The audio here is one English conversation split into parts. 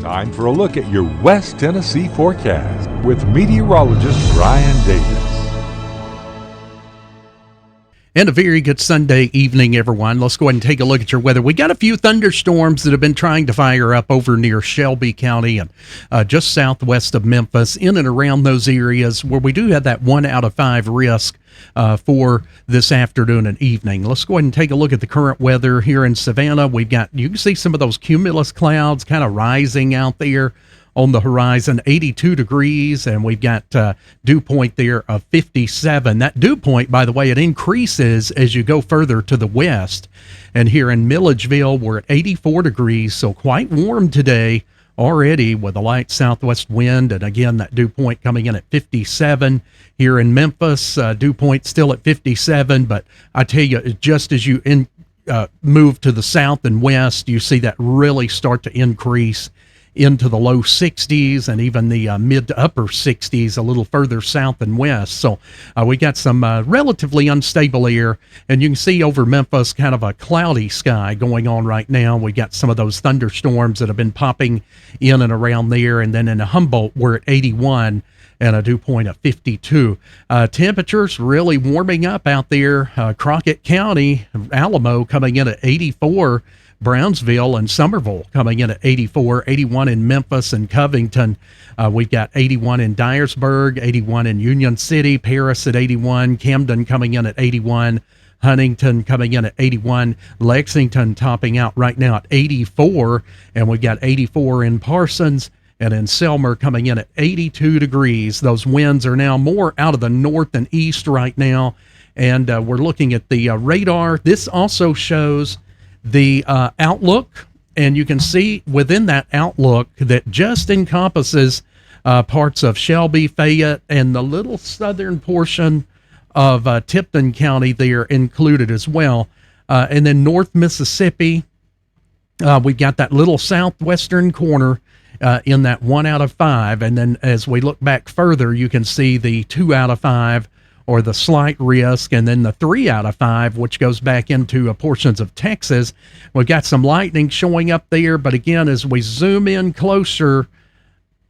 Time for a look at your West Tennessee forecast with meteorologist Brian Davis. And a very good Sunday evening, everyone. Let's go ahead and take a look at your weather. We got a few thunderstorms that have been trying to fire up over near Shelby County and just southwest of Memphis, in and around those areas where we do have that 1 out of 5 risk for this afternoon and evening. Let's go ahead and take a look at the current weather here in Savannah. We've got, you can see some of those cumulus clouds kind of rising out there on the horizon, 82 degrees, and we've got dew point there of 57. That dew point, by the way, it increases as you go further to the west. And here in Milledgeville, we're at 84 degrees, so quite warm today already with a light southwest wind. And again, that dew point coming in at 57. Here in Memphis, dew point still at 57, but I tell you, just as you move to the south and west, you see that really start to increase into the low 60s and even the mid to upper 60s a little further south and west. So we got some relatively unstable air, and you can see over Memphis kind of a cloudy sky going on right now. We got some of those thunderstorms that have been popping in and around there. And then in Humboldt, we're at 81 and a dew point of 52. Temperatures really warming up out there. Crockett County, Alamo coming in at 84. Brownsville and Somerville coming in at 84, 81 in Memphis and Covington. We've got 81 in Dyersburg, 81 in Union City, Paris at 81, Camden coming in at 81, Huntington coming in at 81, Lexington topping out right now at 84, and we've got 84 in Parsons, and in Selmer coming in at 82 degrees. Those winds are now more out of the north and east right now, and we're looking at the radar. This also shows the outlook, and you can see within that outlook that just encompasses parts of Shelby, Fayette, and the little southern portion of Tipton County there included as well. And then North Mississippi, we've got that little southwestern corner in that 1 out of 5. And then as we look back further, you can see the 2 out of 5 or the slight risk, and then the 3 out of 5, which goes back into portions of Texas. We've got some lightning showing up there, but again, as we zoom in closer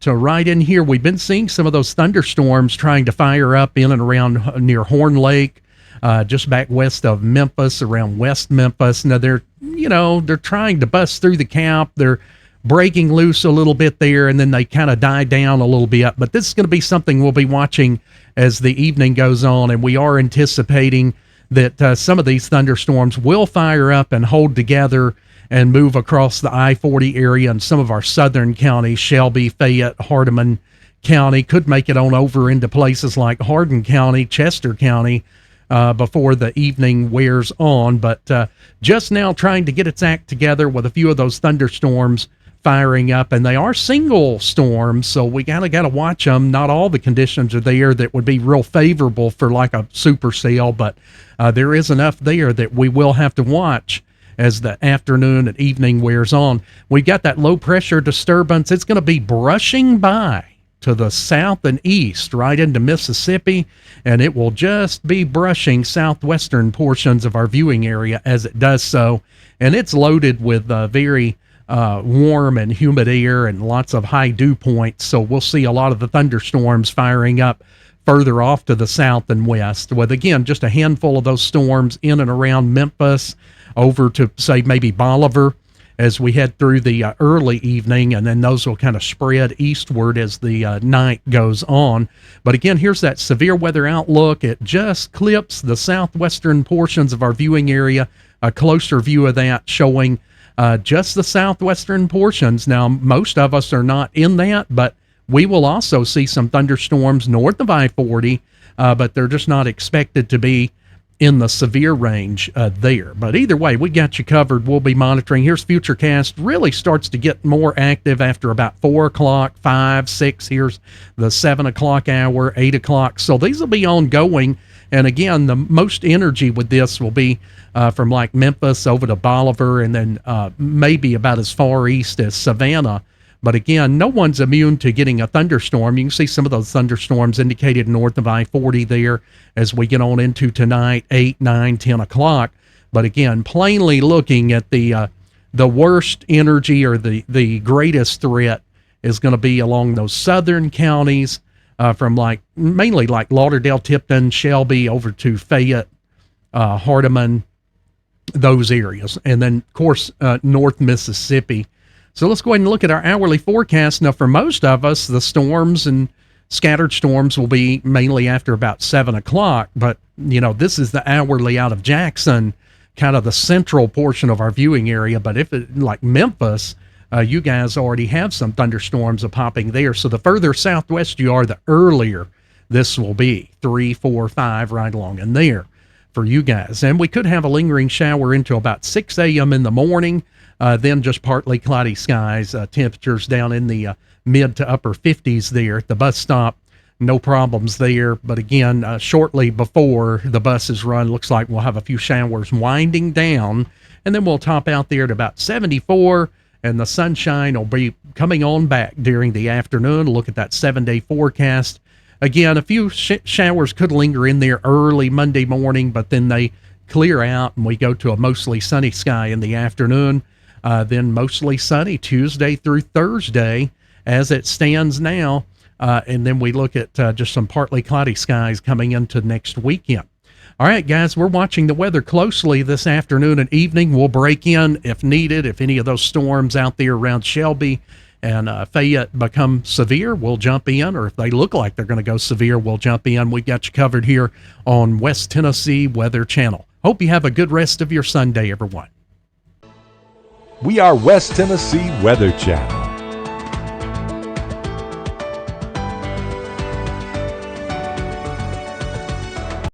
to right in here, we've been seeing some of those thunderstorms trying to fire up in and around near Horn Lake, just back west of Memphis, around West Memphis. Now they're trying to bust through the cap. They're breaking loose a little bit there, and then they kind of die down a little bit. But this is going to be something we'll be watching as the evening goes on, and we are anticipating that some of these thunderstorms will fire up and hold together and move across the I-40 area and some of our southern counties, Shelby, Fayette, Hardeman County, could make it on over into places like Hardin County, Chester County, before the evening wears on. But just now trying to get its act together with a few of those thunderstorms firing up, and they are single storms, so we got to watch them. Not all the conditions are there that would be real favorable for like a supercell, but there is enough there that we will have to watch as the afternoon and evening wears on. We've got that low pressure disturbance. It's going to be brushing by to the south and east right into Mississippi, and it will just be brushing southwestern portions of our viewing area as it does so. And it's loaded with very warm and humid air and lots of high dew points, so we'll see a lot of the thunderstorms firing up further off to the south and west, with again just a handful of those storms in and around Memphis over to say maybe Bolivar as we head through the early evening, and then those will kind of spread eastward as the night goes on. But again, here's that severe weather outlook. It just clips the southwestern portions of our viewing area. A closer view of that showing just the southwestern portions. Now, most of us are not in that, but we will also see some thunderstorms north of I-40, but they're just not expected to be in the severe range there. But either way, we got you covered. We'll be monitoring. Here's Futurecast. Really starts to get more active after about 4 o'clock, 5, 6. Here's the 7 o'clock hour, 8 o'clock. So these will be ongoing. And again, the most energy with this will be from like Memphis over to Bolivar, and then maybe about as far east as Savannah. But again, no one's immune to getting a thunderstorm. You can see some of those thunderstorms indicated north of I-40 there as we get on into tonight, 8, 9, 10 o'clock. But again, plainly looking at the worst energy or the greatest threat is going to be along those southern counties, from mainly like Lauderdale, Tipton, Shelby over to Fayette, Hardeman, those areas. And then, of course, North Mississippi. So let's go ahead and look at our hourly forecast. Now, for most of us, the storms and scattered storms will be mainly after about 7 o'clock. But, this is the hourly out of Jackson, kind of the central portion of our viewing area. But if it, like Memphis, you guys already have some thunderstorms popping there. So the further southwest you are, the earlier this will be. 3, 4, 5, right along in there for you guys. And we could have a lingering shower into about 6 a.m. in the morning. Then just partly cloudy skies, temperatures down in the mid to upper 50s there at the bus stop. No problems there. But again, shortly before the buses run, looks like we'll have a few showers winding down. And then we'll top out there at about 74. And the sunshine will be coming on back during the afternoon. Look at that 7-day forecast. Again, a few showers could linger in there early Monday morning, but then they clear out and we go to a mostly sunny sky in the afternoon. Then mostly sunny Tuesday through Thursday as it stands now. And then we look at just some partly cloudy skies coming into next weekend. All right, guys, we're watching the weather closely this afternoon and evening. We'll break in if needed. If any of those storms out there around Shelby and Fayette become severe, we'll jump in. Or if they look like they're going to go severe, we'll jump in. We got you covered here on West Tennessee Weather Channel. Hope you have a good rest of your Sunday, everyone. We are West Tennessee Weather Channel.